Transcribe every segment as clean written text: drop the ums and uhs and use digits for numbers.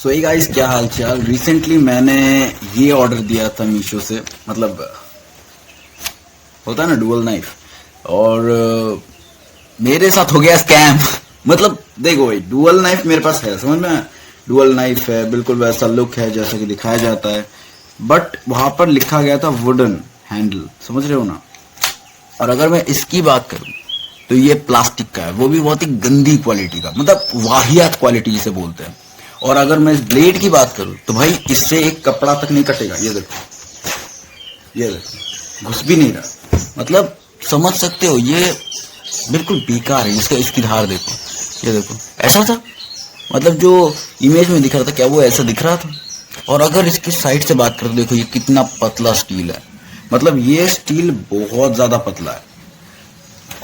सो ये गाइस, क्या हाल चाल। रिसेंटली मैंने ये ऑर्डर दिया था मीशो से, मतलब होता है ना डुअल नाइफ, और मेरे साथ हो गया स्कैम। मतलब देखो भाई, डुअल नाइफ मेरे पास है, समझ में, डुअल नाइफ है, बिल्कुल वैसा लुक है जैसा कि दिखाया जाता है, बट वहां पर लिखा गया था वुडन हैंडल, समझ रहे हो ना। और अगर मैं इसकी बात करूं तो ये प्लास्टिक का है, वो भी बहुत ही गंदी क्वालिटी का, मतलब वाहियात क्वालिटी जिसे बोलते हैं। और अगर मैं इस ब्लेड की बात करूं तो भाई इससे एक कपड़ा तक नहीं कटेगा। ये देखो, ये देखो, घुस भी नहीं रहा, मतलब समझ सकते हो, ये बिल्कुल बेकार है। इसका इसकी धार देखो, ये देखो, ऐसा था, मतलब जो इमेज में दिख रहा था क्या वो ऐसा दिख रहा था। और अगर इसकी साइड से बात करें तो देखो ये कितना पतला स्टील है, मतलब ये स्टील बहुत ज्यादा पतला है।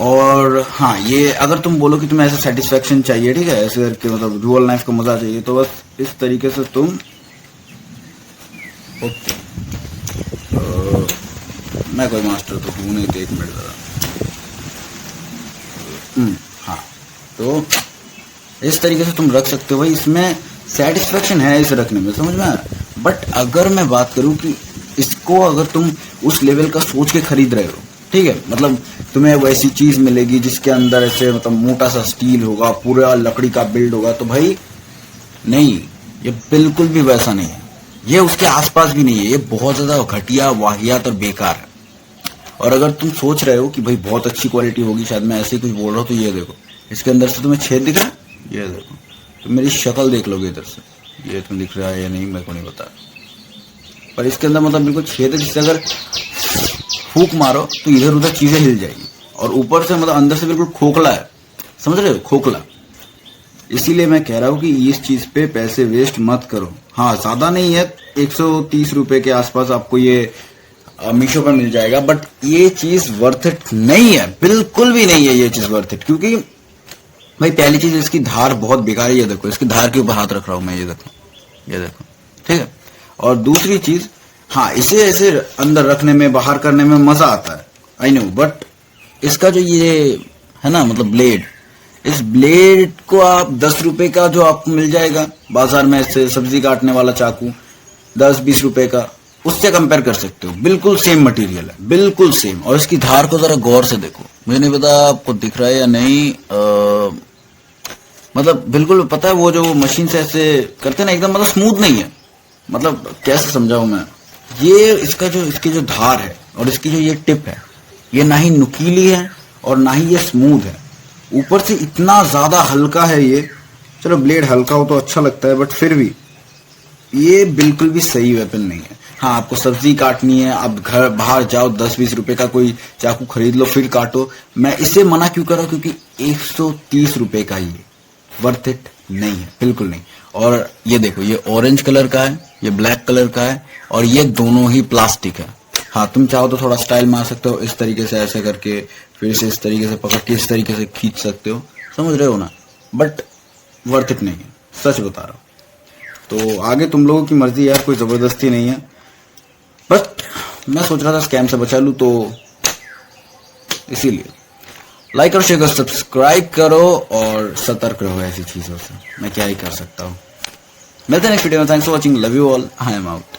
और हाँ, ये अगर तुम बोलो कि तुम्हें ऐसा सेटिस्फेक्शन चाहिए, ठीक है, ऐसे करके मतलब डुअल नाइफ का मजा चाहिए, तो बस इस तरीके से तुम ओके। मैं कोई मास्टर तो हूं नहीं, तो एक मिनट जरा। हाँ, तो इस तरीके से तुम रख सकते हो भाई, इसमें सेटिस्फेक्शन है इसे रखने में, समझ में आया। बट अगर मैं बात करूं कि इसको अगर तुम उस लेवल का सोच के खरीद रहे हो, ठीक है, मतलब तुम्हें वैसी चीज मिलेगी जिसके अंदर ऐसे मतलब मोटा सा स्टील होगा, पूरा लकड़ी का बिल्ड होगा, तो भाई नहीं, ये बिल्कुल भी वैसा नहीं है, ये उसके आसपास भी नहीं है, ये बहुत ज्यादा घटिया, वाहियात और बेकार है। और अगर तुम सोच रहे हो कि भाई बहुत अच्छी क्वालिटी होगी, शायद मैं ऐसे ही कुछ बोल रहा हूँ, तो ये देखो, इसके अंदर से तुम्हें छेद दिख रहा है, ये देखो, तो मेरी शक्ल देख लोगे इधर से, ये तुम्हें दिख रहा है या नहीं मेरे को नहीं पता, पर इसके अंदर मतलब बिल्कुल छेद है, जिससे अगर फूक मारो तो इधर उधर चीजें हिल जाएगी। और ऊपर से मतलब अंदर से बिल्कुल खोखला है, समझ रहे हो, खोखला। इसीलिए मैं कह रहा हूँ कि इस चीज पे पैसे वेस्ट मत करो। हाँ, ज्यादा नहीं है, 130 रुपए के आसपास आपको ये मीशो पर मिल जाएगा, बट ये चीज वर्थ इट नहीं है, बिल्कुल भी नहीं है ये चीज वर्थ इट। क्योंकि भाई पहली चीज, इसकी धार बहुत बेकार है, ये देखो, इसकी धार के ऊपर हाथ रख रहा हूं मैं, ये देखो, ये देखो, ठीक है। और दूसरी चीज, हाँ, इसे ऐसे अंदर रखने में, बाहर करने में मजा आता है, आई नो, बट इसका जो ये है ना, मतलब ब्लेड, इस ब्लेड को आप 10 रुपए का जो आपको मिल जाएगा बाजार में, ऐसे सब्जी काटने वाला चाकू 10-20 रुपए का, उससे कंपेयर कर सकते हो, बिल्कुल सेम मटेरियल है, बिल्कुल सेम। और इसकी धार को जरा गौर से देखो, मुझे नहीं पता आपको दिख रहा है या नहीं, मतलब बिल्कुल पता है, वो जो मशीन से ऐसे करते हैं ना, एकदम मतलब स्मूथ नहीं है, मतलब कैसे समझाऊं मैं, ये इसका जो, इसकी जो धार है और इसकी जो ये टिप है, ये ना ही नुकीली है और ना ही ये स्मूथ है, ऊपर से इतना ज्यादा हल्का है ये। चलो ब्लेड हल्का हो तो अच्छा लगता है, बट फिर भी ये बिल्कुल भी सही वेपन नहीं है। हाँ, आपको सब्जी काटनी है, आप घर बाहर जाओ, 10-20 रुपए का कोई चाकू खरीद लो फिर काटो। मैं इसे मना क्यों कर रहा हूं, क्योंकि 130 रुपए का ये वर्थ इट नहीं है, बिल्कुल नहीं। और ये देखो, ये ऑरेंज कलर का है, ये ब्लैक कलर का है, और ये दोनों ही प्लास्टिक है। हाँ, तुम चाहो तो थोड़ा स्टाइल मार सकते हो, इस तरीके से ऐसे करके, फिर से इस तरीके से पकड़ के इस तरीके से खींच सकते हो, समझ रहे हो ना, बट वर्थ इट नहीं है, सच बता रहा हूं। तो आगे तुम लोगों की मर्जी यार, कोई जबरदस्ती नहीं है, बट मैं सोच रहा था स्कैम से बचा लूं, तो इसीलिए लाइक और शेयर करो, सब्सक्राइब करो और सतर्क रहो ऐसी चीजों से। मैं क्या ही कर सकता हूँ। मिलते हैं नेक्स्ट वीडियो में, thanks for watching, love you all, I am out.